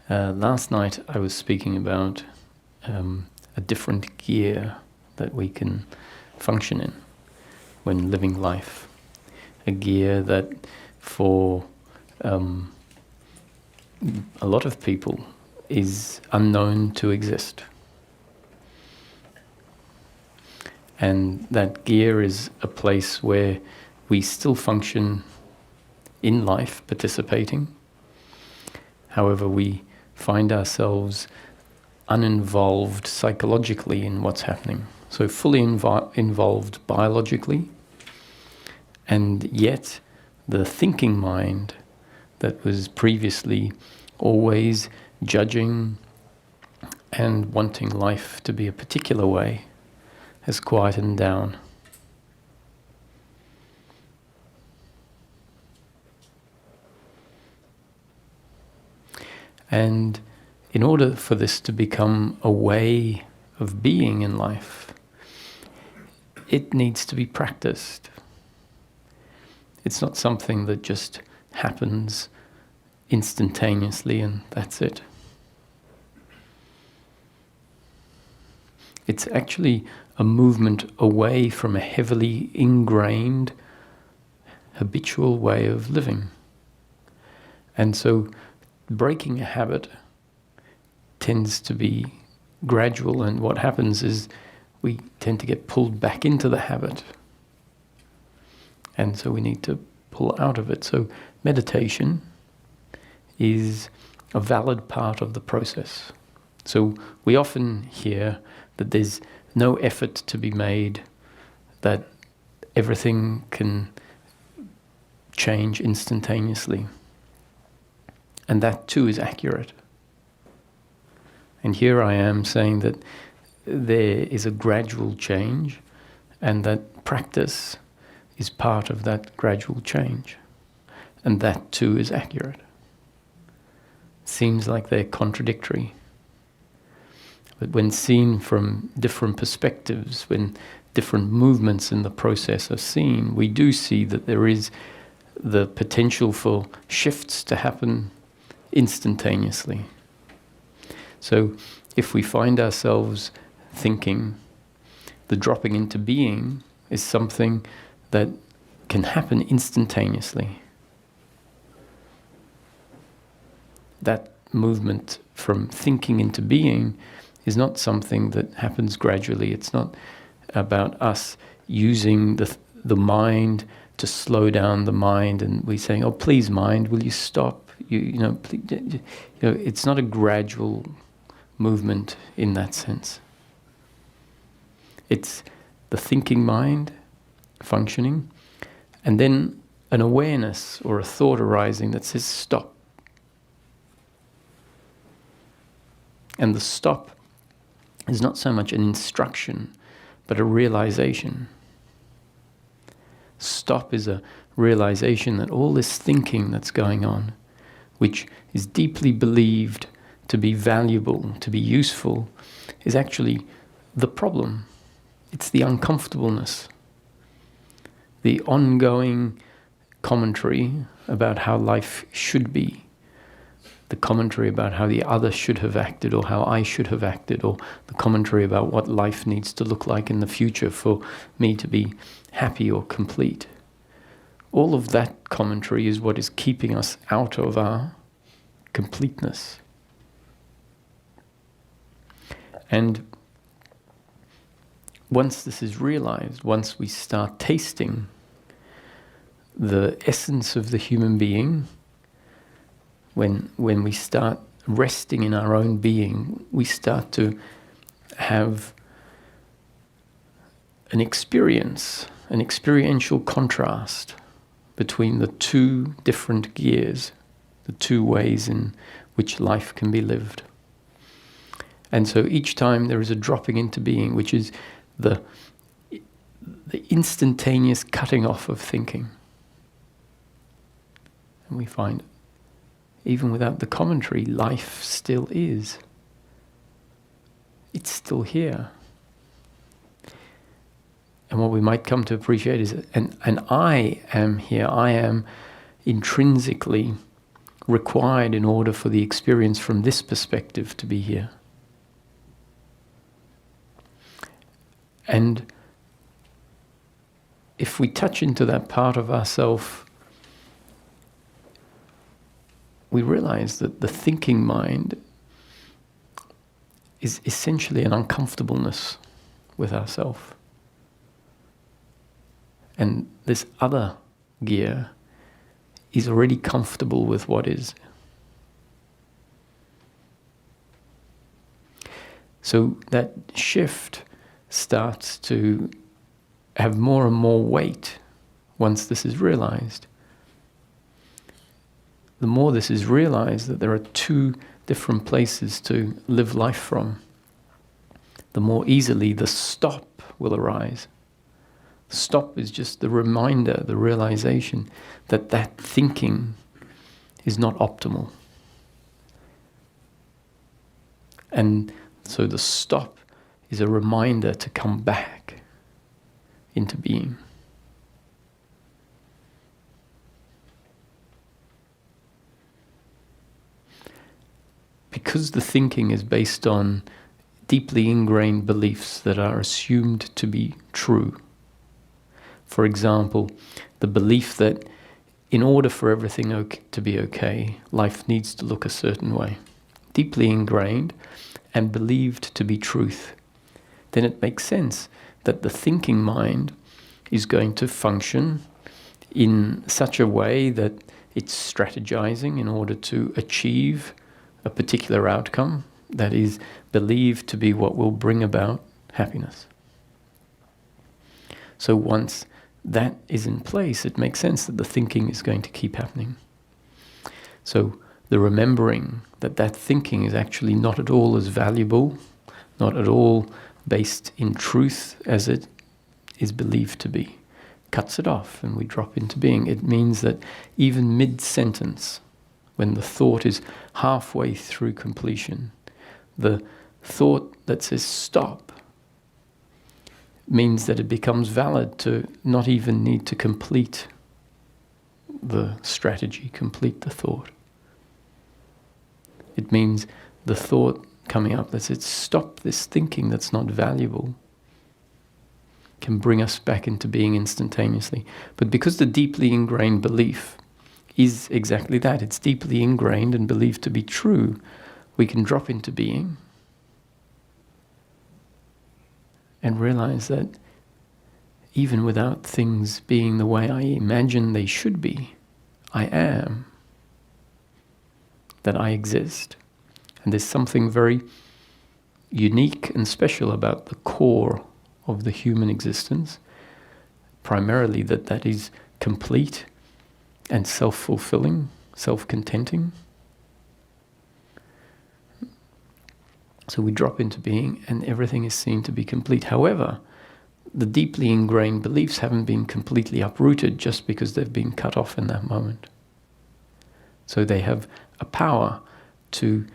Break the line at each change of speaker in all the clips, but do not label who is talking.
Last night I was speaking about a different gear that we can function in when living life. A gear that for a lot of people is unknown to exist. And that gear is a place where we still function in life, participating. However, we find ourselves uninvolved psychologically in what's happening. So fully involved biologically, and yet the thinking mind that was previously always judging and wanting life to be a particular way has quietened down. And in order for this to become a way of being in life, it needs to be practiced. It's not something that just happens instantaneously and that's it. It's actually a movement away from a heavily ingrained, habitual way of living. And so breaking a habit tends to be gradual, and what happens is we tend to get pulled back into the habit. And so we need to pull out of it. So meditation is a valid part of the process. So we often hear that there's no effort to be made, that everything can change instantaneously. And that too is accurate. And here I am saying that there is a gradual change, and that practice is part of that gradual change. And that too is accurate. Seems like they're contradictory. But when seen from different perspectives, when different movements in the process are seen, we do see that there is the potential for shifts to happen instantaneously. So if we find ourselves thinking, the dropping into being is something that can happen instantaneously. That movement from thinking into being is not something that happens gradually. It's not about us using the mind to slow down the mind, and we saying, "Oh, please, mind, will you stop?" Please, it's not a gradual movement in that sense. It's the thinking mind functioning, and then an awareness or a thought arising that says stop. And the stop is not so much an instruction, but a realization. Stop is a realization that all this thinking that's going on, which is deeply believed to be valuable, to be useful, is actually the problem. It's the uncomfortableness, the ongoing commentary about how life should be, the commentary about how the other should have acted or how I should have acted, or the commentary about what life needs to look like in the future for me to be happy or complete. All of that commentary is what is keeping us out of our completeness. And once this is realized, once we start tasting the essence of the human being, when we start resting in our own being, we start to have an experience, an experiential contrast between the two different gears, the two ways in which life can be lived. And so each time there is a dropping into being, which is the instantaneous cutting off of thinking. And we find, even without the commentary, life still is. It's still here. And what we might come to appreciate is, and I am here, I am intrinsically required in order for the experience from this perspective to be here. And if we touch into that part of ourself, we realize that the thinking mind is essentially an uncomfortableness with ourself. And this other gear is already comfortable with what is. So that shift starts to have more and more weight once this is realized. The more this is realized that there are two different places to live life from, the more easily the stop will arise. Stop is just the reminder, the realization that that thinking is not optimal. And so the stop is a reminder to come back into being. Because the thinking is based on deeply ingrained beliefs that are assumed to be true. For example, the belief that in order for everything to be okay, life needs to look a certain way. Deeply ingrained and believed to be truth. Then it makes sense that the thinking mind is going to function in such a way that it's strategizing in order to achieve a particular outcome that is believed to be what will bring about happiness. So once that is in place, it makes sense that the thinking is going to keep happening. So the remembering that that thinking is actually not at all as valuable, not at all based in truth as it is believed to be, cuts it off and we drop into being. It means that even mid-sentence, when the thought is halfway through completion, the thought that says stop means that it becomes valid to not even need to complete the strategy, complete the thought. It means the thought coming up that says stop this thinking that's not valuable can bring us back into being instantaneously. But because the deeply ingrained belief is exactly that, it's deeply ingrained and believed to be true, we can drop into being and realize that even without things being the way I imagine they should be, I am, that I exist. And there's something very unique and special about the core of the human existence, primarily that is complete and self-fulfilling, self-contenting. So we drop into being and everything is seen to be complete. However, the deeply ingrained beliefs haven't been completely uprooted just because they've been cut off in that moment. So they have a power to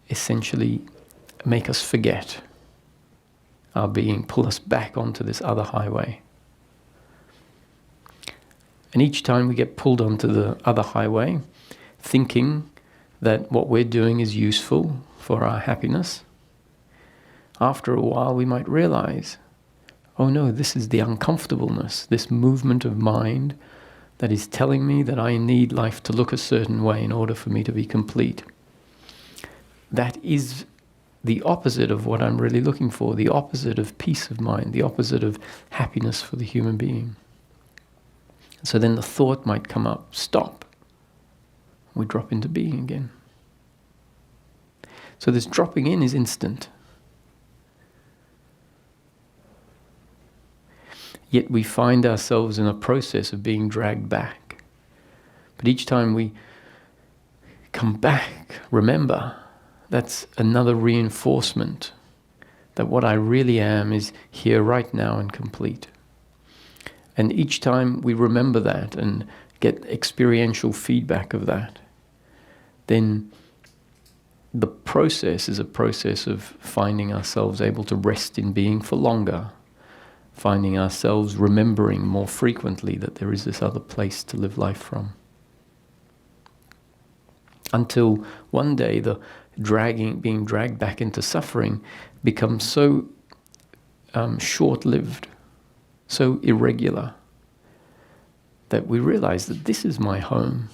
essentially make us forget our being, pull us back onto this other highway. And each time we get pulled onto the other highway, thinking that what we're doing is useful for our happiness, after a while we might realize, oh no, this is the uncomfortableness, this movement of mind that is telling me that I need life to look a certain way in order for me to be complete. That is the opposite of what I'm really looking for, the opposite of peace of mind, the opposite of happiness for the human being. So then the thought might come up, stop. We drop into being again. So this dropping in is instant. Yet we find ourselves in a process of being dragged back. But each time we come back, remember, that's another reinforcement that what I really am is here right now and complete. And each time we remember that and get experiential feedback of that, then the process is a process of finding ourselves able to rest in being for longer, finding ourselves remembering more frequently that there is this other place to live life from. until one day the being dragged back into suffering becomes so short-lived, so irregular, that we realize that this is my home.